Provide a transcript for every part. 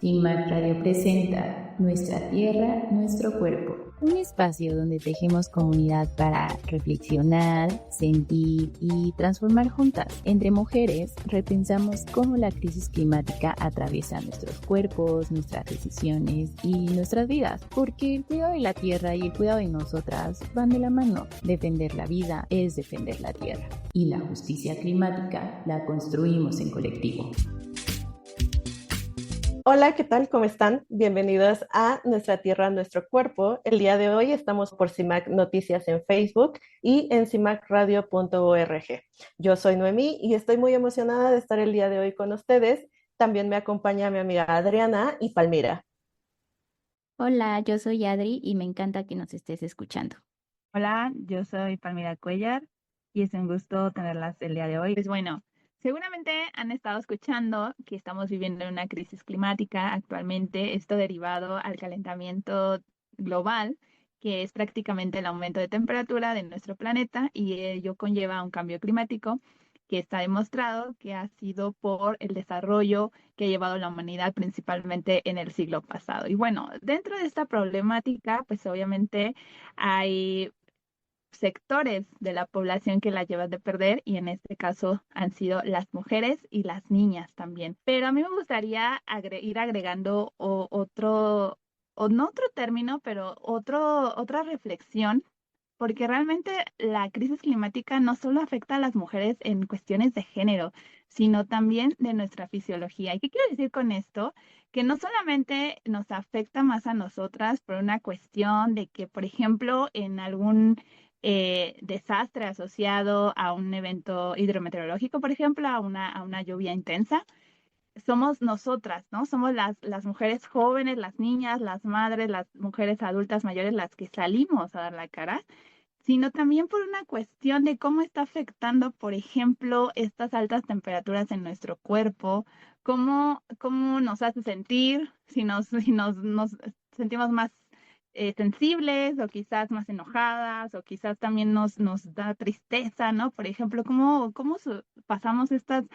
CIMAC Radio presenta Nuestra Tierra, Nuestro Cuerpo. Un espacio donde tejemos comunidad para reflexionar, sentir y transformar juntas. Entre mujeres, repensamos cómo la crisis climática atraviesa nuestros cuerpos, nuestras decisiones y nuestras vidas. Porque el cuidado de la tierra y el cuidado de nosotras van de la mano. Defender la vida es defender la tierra. Y la justicia climática la construimos en colectivo. Hola, ¿qué tal? ¿Cómo están? Bienvenidos a Nuestra Tierra, Nuestro Cuerpo. El día de hoy estamos por CIMAC Noticias en Facebook y en cimacradio.org. Yo soy Noemí y estoy muy emocionada de estar el día de hoy con ustedes. También me acompaña mi amiga Adriana y Palmira. Hola, yo soy Adri y me encanta que nos estés escuchando. Hola, yo soy Palmira Cuellar y es un gusto tenerlas el día de hoy. Pues bueno, seguramente han estado escuchando que estamos viviendo una crisis climática actualmente, esto derivado al calentamiento global, que es prácticamente el aumento de temperatura de nuestro planeta y ello conlleva un cambio climático que está demostrado que ha sido por el desarrollo que ha llevado la humanidad principalmente en el siglo pasado. Y bueno, dentro de esta problemática, pues obviamente hay sectores de la población que la llevan de perder y en este caso han sido las mujeres y las niñas también. Pero a mí me gustaría ir agregando otro, o no otro término, pero otra reflexión, porque realmente la crisis climática no solo afecta a las mujeres en cuestiones de género, sino también de nuestra fisiología. ¿Y qué quiero decir con esto? Que no solamente nos afecta más a nosotras por una cuestión de que, por ejemplo, en algún desastre asociado a un evento hidrometeorológico, por ejemplo, a una lluvia intensa, somos nosotras, ¿no? Somos las mujeres jóvenes, las niñas, las madres, las mujeres adultas mayores, las que salimos a dar la cara, sino también por una cuestión de cómo está afectando, por ejemplo, estas altas temperaturas en nuestro cuerpo, cómo nos hace sentir, si nos sentimos más sensibles o quizás más enojadas o quizás también nos da tristeza, ¿no? Por ejemplo, pasamos estas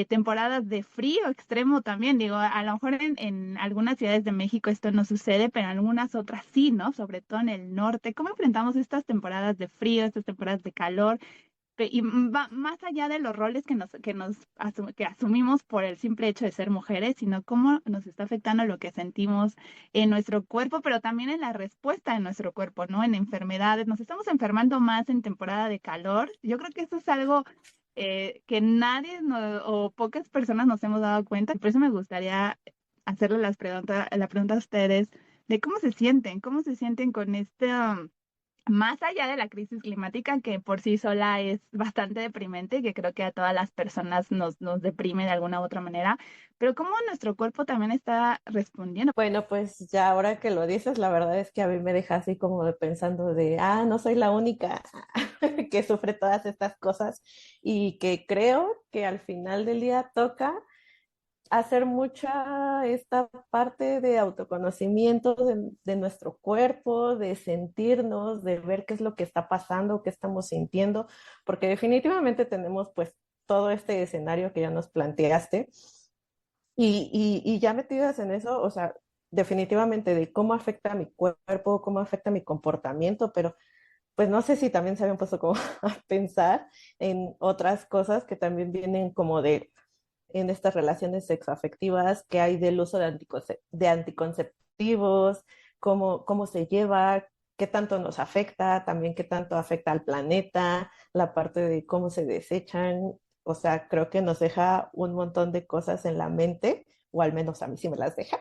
temporadas de frío extremo también. Digo, a lo mejor en algunas ciudades de México esto no sucede, pero en algunas otras sí, ¿no? Sobre todo en el norte. ¿Cómo enfrentamos estas temporadas de frío, estas temporadas de calor? Y va más allá de los roles que asumimos por el simple hecho de ser mujeres, sino cómo nos está afectando lo que sentimos en nuestro cuerpo, pero también en la respuesta de nuestro cuerpo, ¿no? En enfermedades. Nos estamos enfermando más en temporada de calor. Yo creo que eso es algo que o pocas personas nos hemos dado cuenta. Por eso me gustaría hacerle la pregunta a ustedes de cómo se sienten con más allá de la crisis climática, que por sí sola es bastante deprimente, que creo que a todas las personas nos deprime de alguna u otra manera, pero cómo nuestro cuerpo también está respondiendo. Bueno, pues ya ahora que lo dices, la verdad es que a mí me deja así como pensando no soy la única que sufre todas estas cosas y que creo que al final del día toca hacer mucha esta parte de autoconocimiento de nuestro cuerpo, de sentirnos, de ver qué es lo que está pasando, qué estamos sintiendo, porque definitivamente tenemos pues todo este escenario que ya nos planteaste y ya metidas en eso, o sea, definitivamente de cómo afecta a mi cuerpo, cómo afecta a mi comportamiento, pero pues no sé si también se habían puesto como a pensar en otras cosas que también vienen como en estas relaciones sexoafectivas que hay del uso de anticonceptivos, cómo se lleva, qué tanto nos afecta, también qué tanto afecta al planeta, la parte de cómo se desechan. O sea, creo que nos deja un montón de cosas en la mente, o al menos a mí sí me las deja.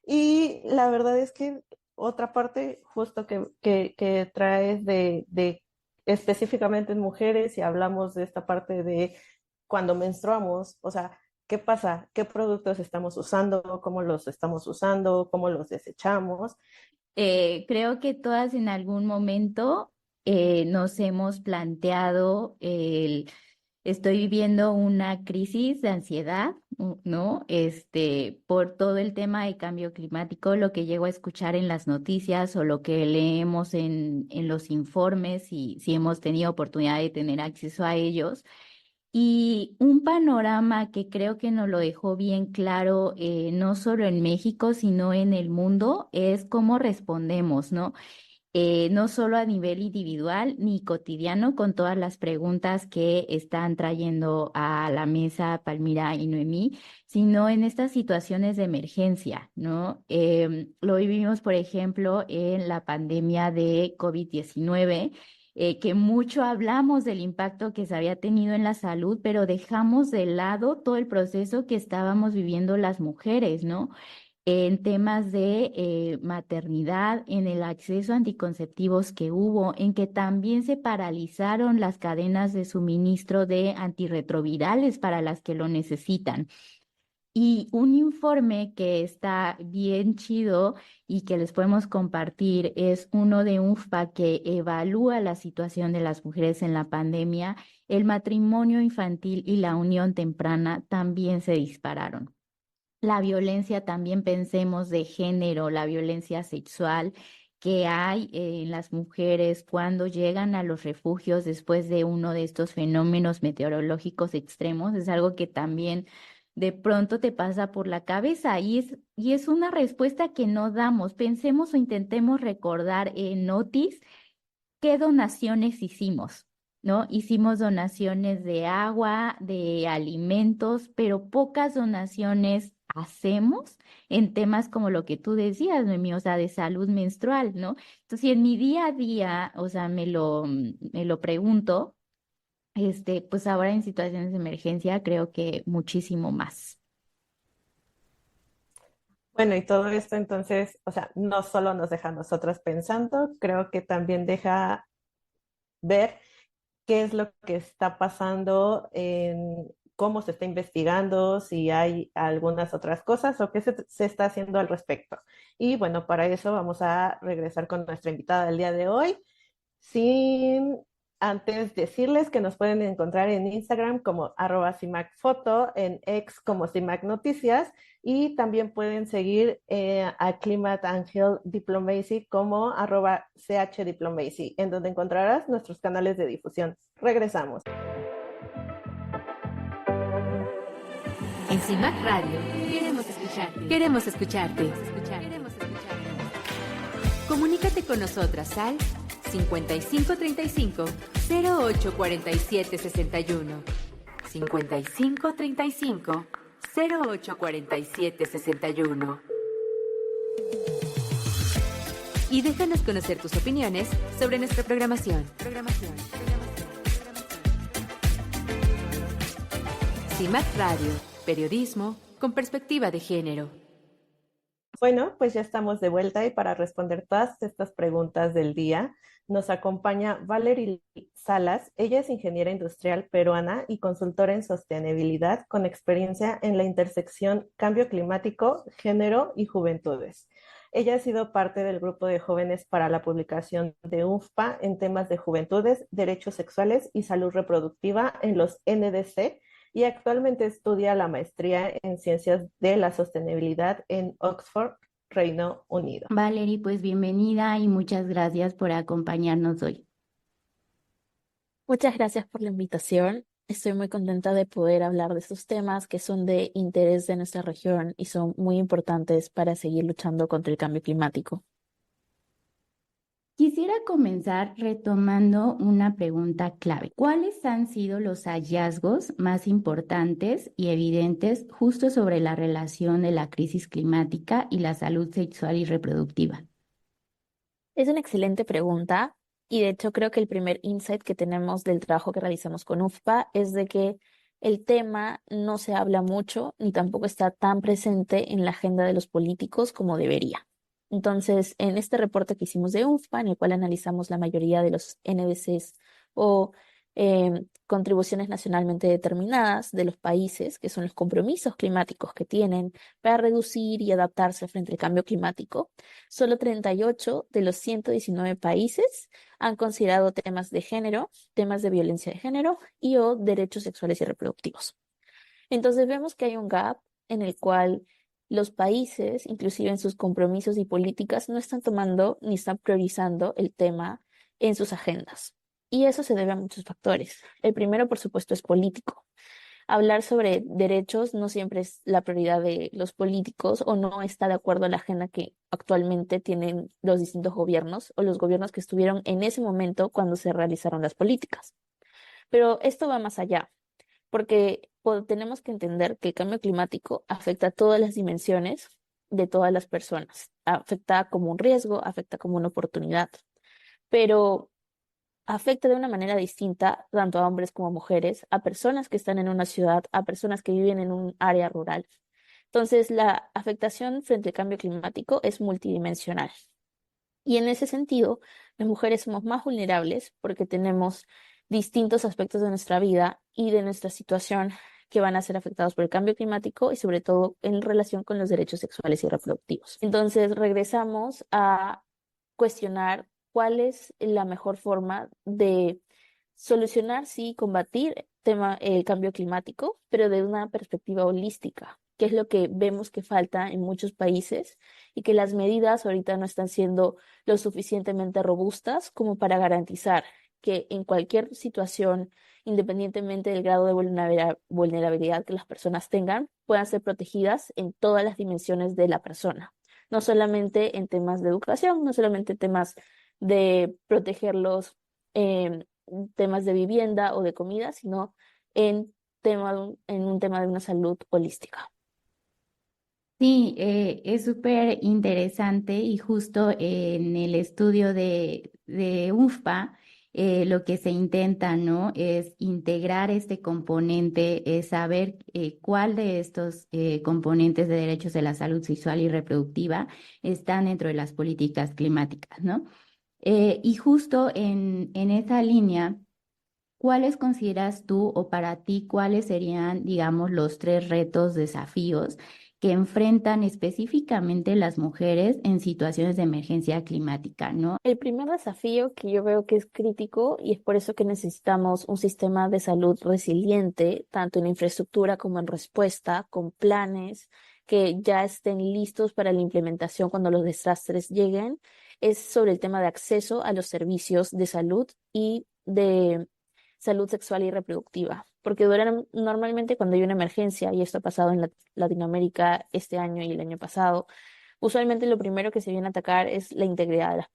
Y la verdad es que otra parte justo que traes de específicamente en mujeres y hablamos de esta parte de cuando menstruamos, o sea, ¿qué pasa? ¿Qué productos estamos usando? ¿Cómo los estamos usando? ¿Cómo los desechamos? Creo que todas en algún momento nos hemos planteado estoy viviendo una crisis de ansiedad, ¿no? Por todo el tema de cambio climático, lo que llego a escuchar en las noticias o lo que leemos en los informes y si hemos tenido oportunidad de tener acceso a ellos. Y un panorama que creo que nos lo dejó bien claro, no solo en México, sino en el mundo, es cómo respondemos, ¿no? No solo a nivel individual ni cotidiano, con todas las preguntas que están trayendo a la mesa Palmira y Noemí, sino en estas situaciones de emergencia, ¿no? Lo vivimos, por ejemplo, en la pandemia de COVID-19, que mucho hablamos del impacto que se había tenido en la salud, pero dejamos de lado todo el proceso que estábamos viviendo las mujeres, ¿no? En temas de maternidad, en el acceso a anticonceptivos que hubo, en que también se paralizaron las cadenas de suministro de antirretrovirales para las que lo necesitan. Y un informe que está bien chido y que les podemos compartir es uno de UNFPA que evalúa la situación de las mujeres en la pandemia. El matrimonio infantil y la unión temprana también se dispararon. La violencia también pensemos de género, la violencia sexual que hay en las mujeres cuando llegan a los refugios después de uno de estos fenómenos meteorológicos extremos, es algo que también de pronto te pasa por la cabeza y es una respuesta que no damos. Pensemos o intentemos recordar en Otis qué donaciones hicimos. ¿No? Hicimos donaciones de agua, de alimentos, pero pocas donaciones hacemos en temas como lo que tú decías, Noemí, o sea, de salud menstrual, ¿no? Entonces, si en mi día a día, o sea, me lo pregunto, pues ahora en situaciones de emergencia creo que muchísimo más. Bueno, y todo esto entonces, o sea, no solo nos deja a nosotras pensando, creo que también deja ver qué es lo que está pasando, en cómo se está investigando, si hay algunas otras cosas o qué se está haciendo al respecto. Y bueno, para eso vamos a regresar con nuestra invitada del día de hoy. Sin antes decirles que nos pueden encontrar en Instagram como @CIMACFoto, en X como CIMAC Noticias, y también pueden seguir a Climate and Health Diplomacy como @CHDiplomacy, en donde encontrarás nuestros canales de difusión. Regresamos. En CIMAC Radio queremos escucharte. Queremos escucharte. Comunícate con nosotras al 5535 0847 61. 5535 0847 61. Y déjanos conocer tus opiniones sobre nuestra programación. CIMAC Radio, periodismo con perspectiva de género. Bueno, pues ya estamos de vuelta y para responder todas estas preguntas del día nos acompaña Valerie Salas. Ella es ingeniera industrial peruana y consultora en sostenibilidad con experiencia en la intersección cambio climático, género y juventudes. Ella ha sido parte del grupo de jóvenes para la publicación de UNFPA en temas de juventudes, derechos sexuales y salud reproductiva en los NDC, y actualmente estudia la maestría en Ciencias de la Sostenibilidad en Oxford, Reino Unido. Valerie, pues bienvenida y muchas gracias por acompañarnos hoy. Muchas gracias por la invitación. Estoy muy contenta de poder hablar de estos temas que son de interés de nuestra región y son muy importantes para seguir luchando contra el cambio climático. Quisiera comenzar retomando una pregunta clave. ¿Cuáles han sido los hallazgos más importantes y evidentes justo sobre la relación de la crisis climática y la salud sexual y reproductiva? Es una excelente pregunta y de hecho creo que el primer insight que tenemos del trabajo que realizamos con UFPA es de que el tema no se habla mucho ni tampoco está tan presente en la agenda de los políticos como debería. Entonces, en este reporte que hicimos de UNFPA, en el cual analizamos la mayoría de los NDCs o contribuciones nacionalmente determinadas de los países, que son los compromisos climáticos que tienen para reducir y adaptarse frente al cambio climático, solo 38 de los 119 países han considerado temas de género, temas de violencia de género y o derechos sexuales y reproductivos. Entonces vemos que hay un gap en el cual los países, inclusive en sus compromisos y políticas, no están tomando ni están priorizando el tema en sus agendas. Y eso se debe a muchos factores. El primero, por supuesto, es político. Hablar sobre derechos no siempre es la prioridad de los políticos o no está de acuerdo a la agenda que actualmente tienen los distintos gobiernos o los gobiernos que estuvieron en ese momento cuando se realizaron las políticas. Pero esto va más allá, porque tenemos que entender que el cambio climático afecta a todas las dimensiones de todas las personas. Afecta como un riesgo, afecta como una oportunidad, pero afecta de una manera distinta tanto a hombres como a mujeres, a personas que están en una ciudad, a personas que viven en un área rural. Entonces, la afectación frente al cambio climático es multidimensional. Y en ese sentido, las mujeres somos más vulnerables porque tenemos distintos aspectos de nuestra vida y de nuestra situación que van a ser afectados por el cambio climático y sobre todo en relación con los derechos sexuales y reproductivos. Entonces, regresamos a cuestionar cuál es la mejor forma de solucionar, sí, combatir el cambio climático, pero de una perspectiva holística, que es lo que vemos que falta en muchos países y que las medidas ahorita no están siendo lo suficientemente robustas como para garantizar que en cualquier situación, independientemente del grado de vulnerabilidad que las personas tengan, puedan ser protegidas en todas las dimensiones de la persona, no solamente en temas de educación, no solamente en temas de protegerlos en temas de vivienda o de comida, sino en un tema de una salud holística. Sí, es súper interesante y justo en el estudio de UFPA, lo que se intenta, ¿no? Es integrar este componente, es saber cuál de estos componentes de derechos de la salud sexual y reproductiva están dentro de las políticas climáticas, ¿no? Y justo en esa línea, ¿cuáles consideras tú o para ti cuáles serían, digamos, los tres retos, desafíos que enfrentan específicamente las mujeres en situaciones de emergencia climática, ¿no? El primer desafío que yo veo que es crítico y es por eso que necesitamos un sistema de salud resiliente, tanto en infraestructura como en respuesta, con planes que ya estén listos para la implementación cuando los desastres lleguen, es sobre el tema de acceso a los servicios de salud y de salud sexual y reproductiva. Porque normalmente cuando hay una emergencia, y esto ha pasado en Latinoamérica este año y el año pasado, usualmente lo primero que se viene a atacar es la integridad de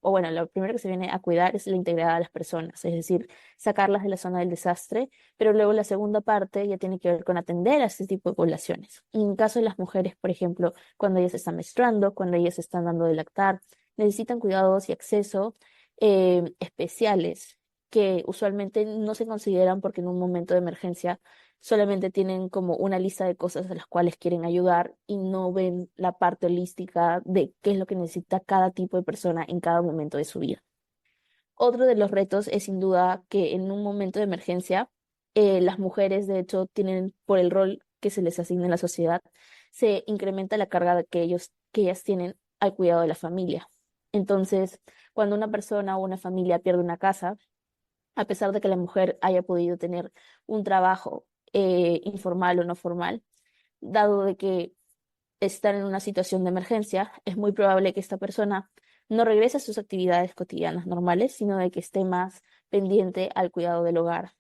o bueno, lo primero que se viene a cuidar es la integridad de las personas, es decir, sacarlas de la zona del desastre, pero luego la segunda parte ya tiene que ver con atender a este tipo de poblaciones. En el caso de las mujeres, por ejemplo, cuando ellas están menstruando, cuando ellas están dando de lactar, necesitan cuidados y acceso especiales que usualmente no se consideran porque en un momento de emergencia solamente tienen como una lista de cosas a las cuales quieren ayudar y no ven la parte holística de qué es lo que necesita cada tipo de persona en cada momento de su vida. Otro de los retos es sin duda que en un momento de emergencia, las mujeres de hecho tienen, por el rol que se les asigna en la sociedad, se incrementa la carga que ellas tienen al cuidado de la familia. Entonces, cuando una persona o una familia pierde una casa, a pesar de que la mujer haya podido tener un trabajo informal o no formal, dado de que están en una situación de emergencia, es muy probable que esta persona no regrese a sus actividades cotidianas normales, sino de que esté más pendiente al cuidado del hogar.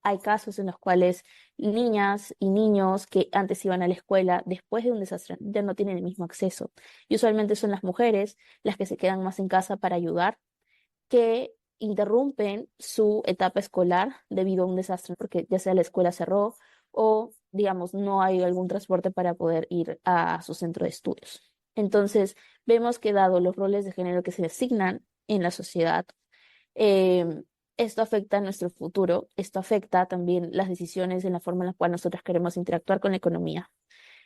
Hay casos en los cuales niñas y niños que antes iban a la escuela, después de un desastre, ya no tienen el mismo acceso. Y usualmente son las mujeres las que se quedan más en casa para ayudar, que interrumpen su etapa escolar debido a un desastre, porque ya sea la escuela cerró o, digamos, no hay algún transporte para poder ir a su centro de estudios. Entonces, vemos que dado los roles de género que se asignan en la sociedad, eh, esto afecta a nuestro futuro, esto afecta también las decisiones en la forma en la cual nosotros queremos interactuar con la economía.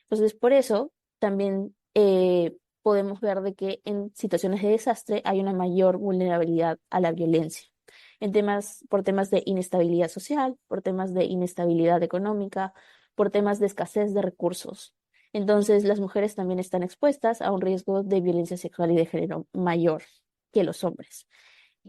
Entonces, por eso también podemos ver de que en situaciones de desastre hay una mayor vulnerabilidad a la violencia, por temas de inestabilidad social, por temas de inestabilidad económica, por temas de escasez de recursos. Entonces, las mujeres también están expuestas a un riesgo de violencia sexual y de género mayor que los hombres.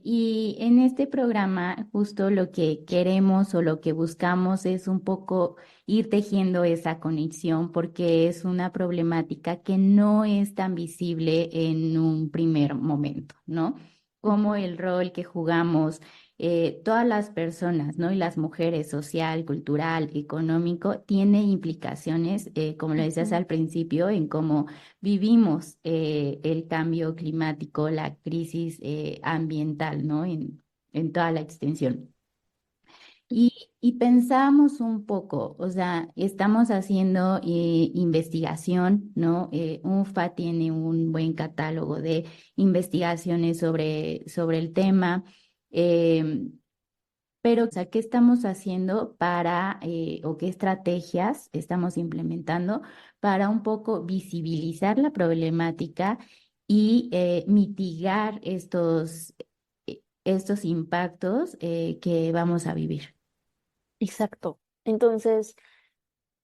Y en este programa justo lo que queremos o lo que buscamos es un poco ir tejiendo esa conexión porque es una problemática que no es tan visible en un primer momento, ¿no? Como el rol que jugamos todas las personas, ¿no? Y las mujeres, social, cultural, económico, tiene implicaciones, como lo decías Ujú. al principio, en cómo vivimos el cambio climático, la crisis ambiental, ¿no? En toda la extensión. Y pensamos un poco, o sea, estamos haciendo investigación, ¿no? UNFPA tiene un buen catálogo de investigaciones sobre el tema, em, pero, o sea, ¿qué estamos haciendo o qué estrategias estamos implementando para un poco visibilizar la problemática y mitigar estos impactos que vamos a vivir? Exacto. Entonces,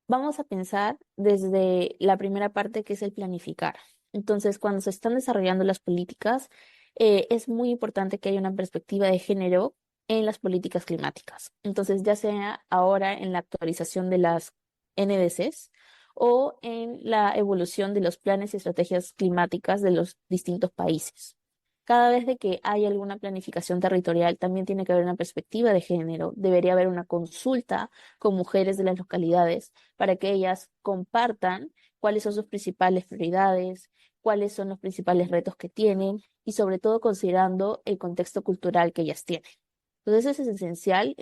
vamos a pensar desde la primera parte que es el planificar. Entonces, cuando se están desarrollando las políticas, es muy importante que haya una perspectiva de género en las políticas climáticas. Entonces, ya sea ahora en la actualización de las NDCs o en la evolución de los planes y estrategias climáticas de los distintos países. Cada vez de que hay alguna planificación territorial, también tiene que haber una perspectiva de género. Debería haber una consulta con mujeres de las localidades para que ellas compartan cuáles son sus principales prioridades, cuáles son los principales retos que tienen y sobre todo considerando el contexto cultural que ellas tienen. Entonces eso es esencial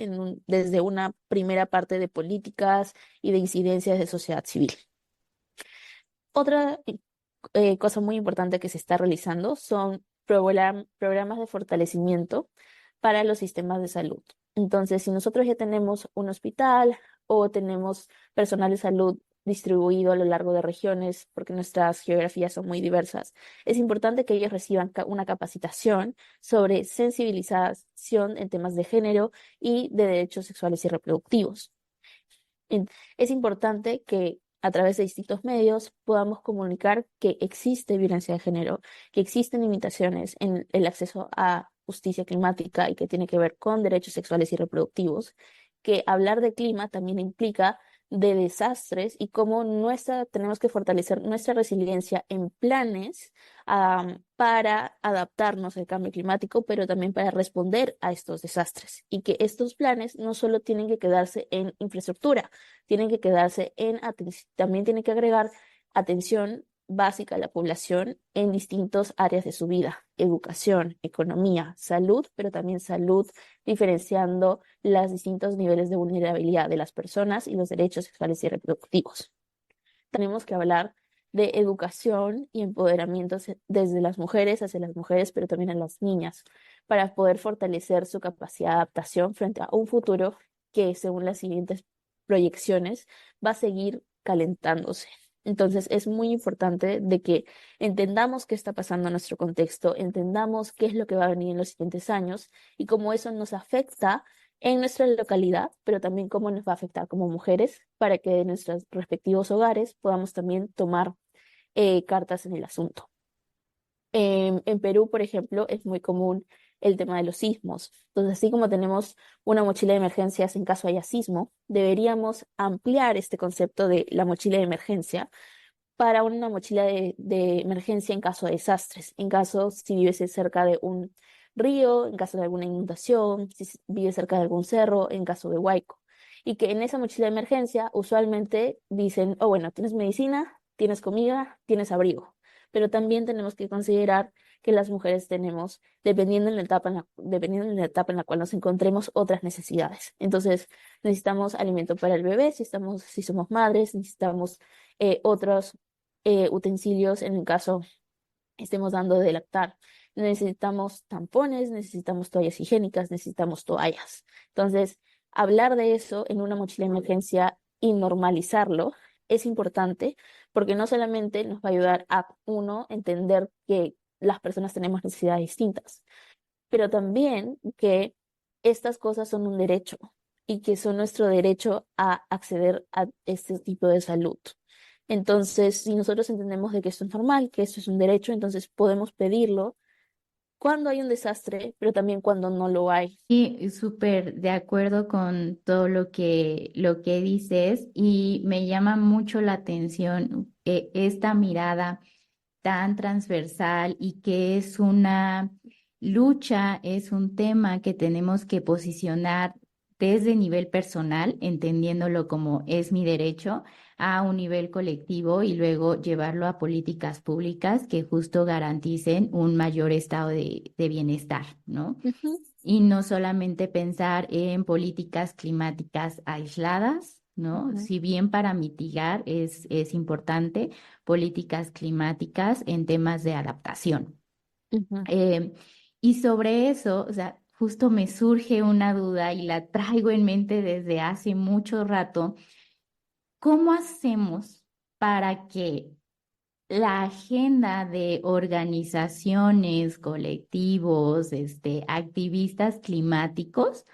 desde una primera parte de políticas y de incidencias de sociedad civil. Otra cosa muy importante que se está realizando son programas de fortalecimiento para los sistemas de salud. Entonces, si nosotros ya tenemos un hospital o tenemos personal de salud distribuido a lo largo de regiones, porque nuestras geografías son muy diversas, es importante que ellos reciban una capacitación sobre sensibilización en temas de género y de derechos sexuales y reproductivos. En- Es importante que a través de distintos medios podamos comunicar que existe violencia de género, que existen limitaciones en el acceso a justicia climática y que tiene que ver con derechos sexuales y reproductivos, que hablar de clima también implica de desastres y cómo tenemos que fortalecer nuestra resiliencia en planes para adaptarnos al cambio climático, pero también para responder a estos desastres. Y que estos planes no solo tienen que quedarse en infraestructura, tienen que quedarse también tienen que agregar atención básica a la población en distintas áreas de su vida: educación, economía, salud, pero también salud, diferenciando los distintos niveles de vulnerabilidad de las personas y los derechos sexuales y reproductivos. Tenemos que hablar de educación y empoderamiento desde las mujeres hacia las mujeres, pero también a las niñas, para poder fortalecer su capacidad de adaptación frente a un futuro que, según las siguientes proyecciones, va a seguir calentándose. Entonces, es muy importante de que entendamos qué está pasando en nuestro contexto, entendamos qué es lo que va a venir en los siguientes años y cómo eso nos afecta en nuestra localidad, pero también cómo nos va a afectar como mujeres para que de nuestros respectivos hogares podamos también tomar cartas en el asunto. En Perú, por ejemplo, es muy común el tema de los sismos. Entonces, así como tenemos una mochila de emergencias en caso haya sismo, deberíamos ampliar este concepto de la mochila de emergencia para una mochila de emergencia en caso de desastres, en caso si vives cerca de un río, en caso de alguna inundación, si vives cerca de algún cerro, en caso de huaico. Y que en esa mochila de emergencia usualmente dicen, oh, bueno, tienes medicina, tienes comida, tienes abrigo. Pero también tenemos que considerar que las mujeres tenemos, dependiendo de la etapa en la cual nos encontremos, otras necesidades. Entonces, necesitamos alimento para el bebé, si somos madres, necesitamos otros utensilios en el caso estemos dando de lactar. Necesitamos tampones, necesitamos toallas higiénicas, necesitamos toallas. Entonces, hablar de eso en una mochila de emergencia y normalizarlo es importante porque no solamente nos va a ayudar a uno entender que las personas tenemos necesidades distintas, pero también que estas cosas son un derecho y que son nuestro derecho a acceder a este tipo de salud. Entonces, si nosotros entendemos de que esto es normal, que esto es un derecho, entonces podemos pedirlo cuando hay un desastre, pero también cuando no lo hay. Y súper de acuerdo con todo lo que dices y me llama mucho la atención esta mirada tan transversal y que es una lucha es un tema que tenemos que posicionar desde nivel personal, entendiéndolo como es mi derecho, a un nivel colectivo y luego llevarlo a políticas públicas que justo garanticen un mayor estado de bienestar, ¿no? Ujú, Y no solamente pensar en políticas climáticas aisladas, ¿no? ujú, Si bien para mitigar es importante, políticas climáticas en temas de adaptación. ujú. Eh, y sobre eso, o sea, justo me surge una duda y la traigo en mente desde hace mucho rato. ¿Cómo hacemos para que la agenda de organizaciones, colectivos, activistas climáticos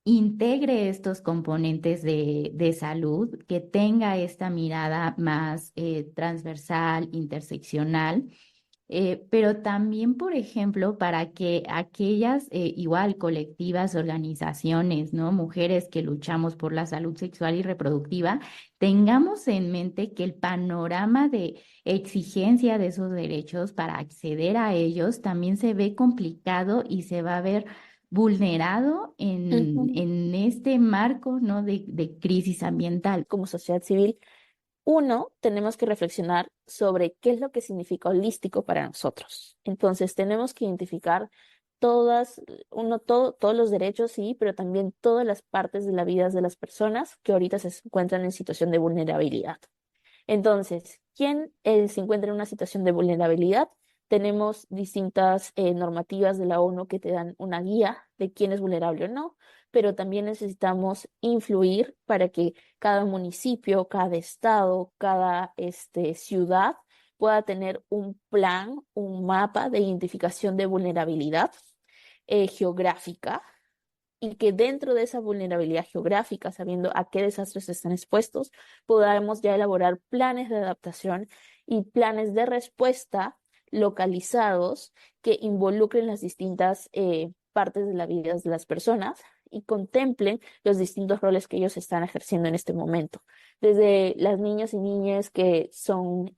integre estos componentes de salud, que tenga esta mirada más transversal, interseccional? Pero también, por ejemplo, para que aquellas igual colectivas, organizaciones, ¿no? Mujeres que luchamos por la salud sexual y reproductiva, tengamos en mente que el panorama de exigencia de esos derechos para acceder a ellos también se ve complicado y se va a ver vulnerado Ujú. en este marco, ¿no? de crisis ambiental. Como sociedad civil, uno, tenemos que reflexionar sobre qué es lo que significa holístico para nosotros. Entonces, tenemos que identificar todos los derechos, sí, pero también todas las partes de la vida de las personas que ahorita se encuentran en situación de vulnerabilidad. Entonces, ¿quién se encuentra en una situación de vulnerabilidad? Tenemos distintas normativas de la ONU que te dan una guía de quién es vulnerable o no, pero también necesitamos influir para que cada municipio, cada estado, cada ciudad pueda tener un plan, un mapa de identificación de vulnerabilidad geográfica, y que dentro de esa vulnerabilidad geográfica, sabiendo a qué desastres están expuestos, podamos ya elaborar planes de adaptación y planes de respuesta localizados que involucren las distintas partes de la vida de las personas y contemplen los distintos roles que ellos están ejerciendo en este momento. Desde las niñas y niñas que son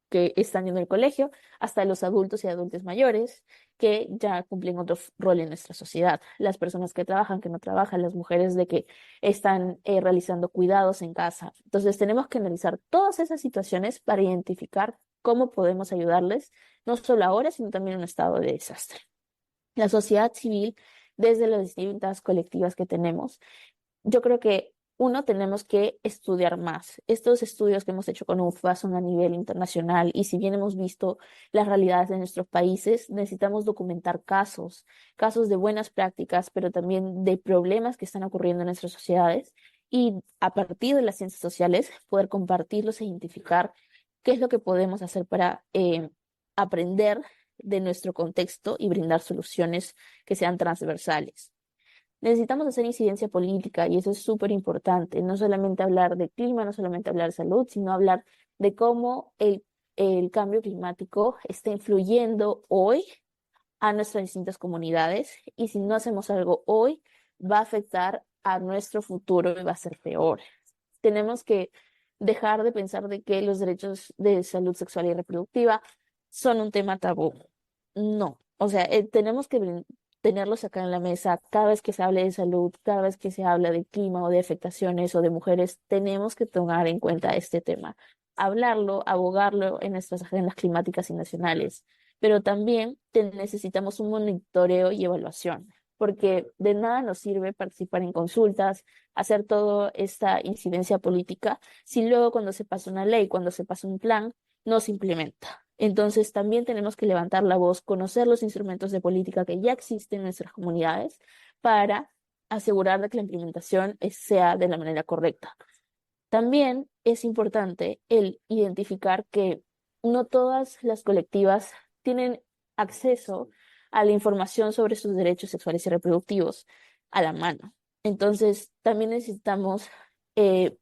que están en el colegio, hasta los adultos y adultos mayores que ya cumplen otro rol en nuestra sociedad, las personas que trabajan, que no trabajan, las mujeres de que están realizando cuidados en casa. Entonces tenemos que analizar todas esas situaciones para identificar cómo podemos ayudarles, no solo ahora, sino también en un estado de desastre. La sociedad civil, desde las distintas colectivas que tenemos, yo creo que uno, tenemos que estudiar más. Estos estudios que hemos hecho con UFBA son a nivel internacional y si bien hemos visto las realidades de nuestros países, necesitamos documentar casos de buenas prácticas, pero también de problemas que están ocurriendo en nuestras sociedades y a partir de las ciencias sociales poder compartirlos e identificar qué es lo que podemos hacer para aprender de nuestro contexto y brindar soluciones que sean transversales. Necesitamos hacer incidencia política y eso es súper importante. No solamente hablar de clima, no solamente hablar de salud, sino hablar de cómo el cambio climático está influyendo hoy a nuestras distintas comunidades y si no hacemos algo hoy, va a afectar a nuestro futuro y va a ser peor. Tenemos que dejar de pensar de que los derechos de salud sexual y reproductiva son un tema tabú. No, o sea, tenemos que tenerlos acá en la mesa. Cada vez que se hable de salud, cada vez que se habla de clima o de afectaciones o de mujeres, tenemos que tomar en cuenta este tema. Hablarlo, abogarlo en nuestras agendas climáticas y nacionales. Pero también necesitamos un monitoreo y evaluación, porque de nada nos sirve participar en consultas, hacer toda esta incidencia política, si luego cuando se pasa una ley, cuando se pasa un plan, no se implementa. Entonces también tenemos que levantar la voz, conocer los instrumentos de política que ya existen en nuestras comunidades para asegurar de que la implementación sea de la manera correcta. También es importante el identificar que no todas las colectivas tienen acceso a la información sobre sus derechos sexuales y reproductivos a la mano. Entonces, también necesitamos eh,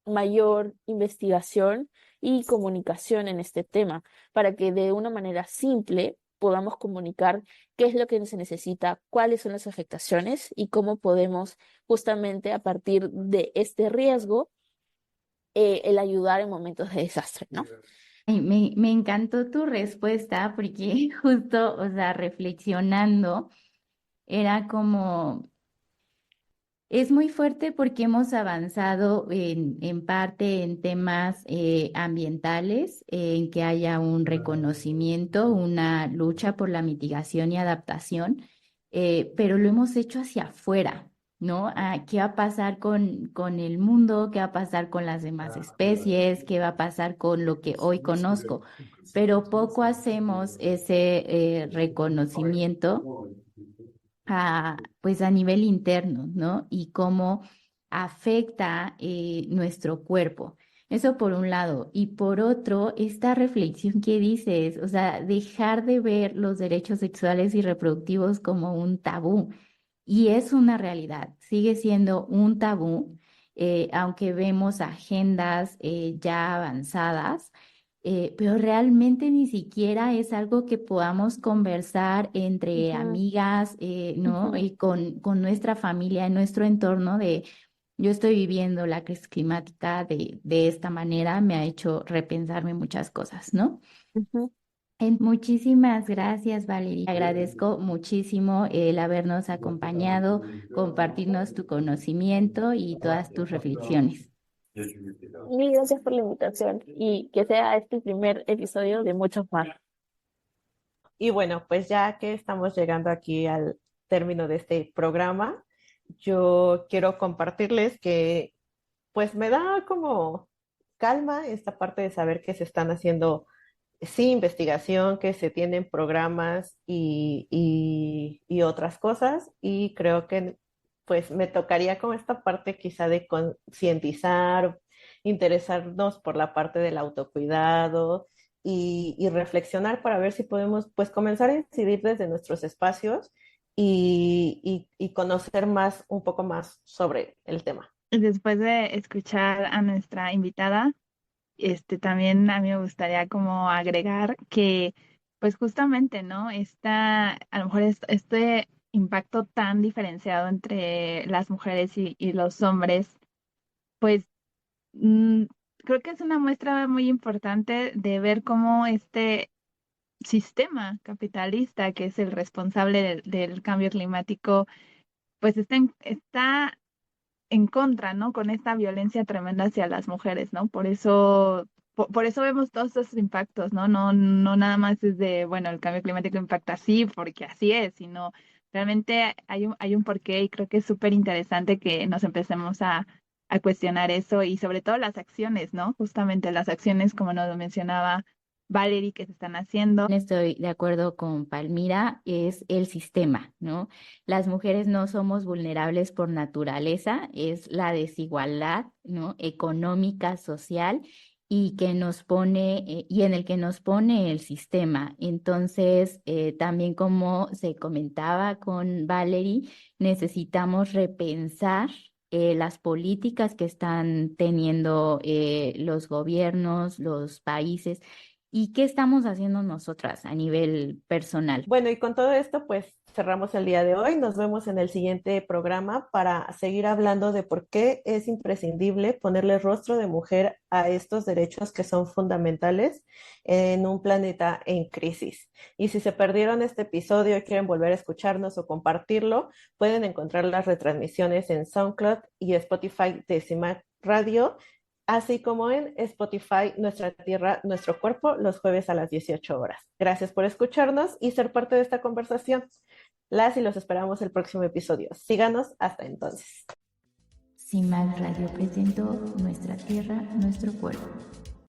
mayor investigación y comunicación en este tema para que de una manera simple podamos comunicar qué es lo que se necesita, cuáles son las afectaciones y cómo podemos justamente a partir de este riesgo el ayudar en momentos de desastre, ¿no? Ay, me encantó tu respuesta porque justo, o sea, reflexionando, era como, es muy fuerte porque hemos avanzado en parte en temas ambientales, en que haya un reconocimiento, una lucha por la mitigación y adaptación, pero lo hemos hecho hacia afuera, ¿no? Ah, ¿qué va a pasar con el mundo? ¿Qué va a pasar con las demás especies? ¿Qué va a pasar con lo que hoy conozco? Pero poco hacemos ese reconocimiento pues a nivel interno, ¿no? Y cómo afecta nuestro cuerpo. Eso por un lado. Y por otro, esta reflexión que dices, o sea, dejar de ver los derechos sexuales y reproductivos como un tabú. Y es una realidad, sigue siendo un tabú, aunque vemos agendas ya avanzadas, pero realmente ni siquiera es algo que podamos conversar entre Ujú, amigas, ¿no? ujú, Y con nuestra familia, en nuestro entorno de, yo estoy viviendo la crisis climática de esta manera, me ha hecho repensarme muchas cosas, ¿no? ujú. Muchísimas gracias, Valeria. Agradezco muchísimo el habernos acompañado, compartirnos tu conocimiento y todas tus reflexiones. Mil gracias por la invitación y que sea este el primer episodio de muchos más. Y bueno, pues ya que estamos llegando aquí al término de este programa, yo quiero compartirles que pues me da como calma esta parte de saber que se están haciendo, sí, investigación, que se tienen programas y otras cosas, y creo que pues me tocaría como esta parte quizá de concientizar, interesarnos por la parte del autocuidado y reflexionar para ver si podemos pues comenzar a incidir desde nuestros espacios y conocer más, un poco más sobre el tema. Después de escuchar a nuestra invitada, también a mí me gustaría como agregar que, pues justamente, ¿no? A lo mejor este impacto tan diferenciado entre las mujeres y los hombres, pues mm, creo que es una muestra muy importante de ver cómo este sistema capitalista, que es el responsable del cambio climático, pues está en contra, ¿no? Con esta violencia tremenda hacia las mujeres, ¿no? Por eso vemos todos estos impactos, ¿no? No nada más es de, bueno, el cambio climático impacta así porque así es, sino realmente hay un porqué y creo que es súper interesante que nos empecemos a cuestionar eso y sobre todo las acciones, ¿no? Justamente las acciones, como nos lo mencionaba Valerie, que se están haciendo. Estoy de acuerdo con Palmira, es el sistema, ¿no? Las mujeres no somos vulnerables por naturaleza, es la desigualdad, ¿no? Económica, social y que nos pone, y en el que nos pone el sistema. Entonces, también como se comentaba con Valerie, necesitamos repensar las políticas que están teniendo los gobiernos, los países y qué estamos haciendo nosotras a nivel personal. Bueno, y con todo esto, pues cerramos el día de hoy. Nos vemos en el siguiente programa para seguir hablando de por qué es imprescindible ponerle rostro de mujer a estos derechos que son fundamentales en un planeta en crisis. Y si se perdieron este episodio y quieren volver a escucharnos o compartirlo, pueden encontrar las retransmisiones en SoundCloud y Spotify de CIMAC Radio, así como en Spotify, Nuestra Tierra, Nuestro Cuerpo, los jueves a las 18 horas. Gracias por escucharnos y ser parte de esta conversación. Las y los esperamos el próximo episodio. Síganos hasta entonces. CIMAC Radio presentó Nuestra Tierra, Nuestro Cuerpo.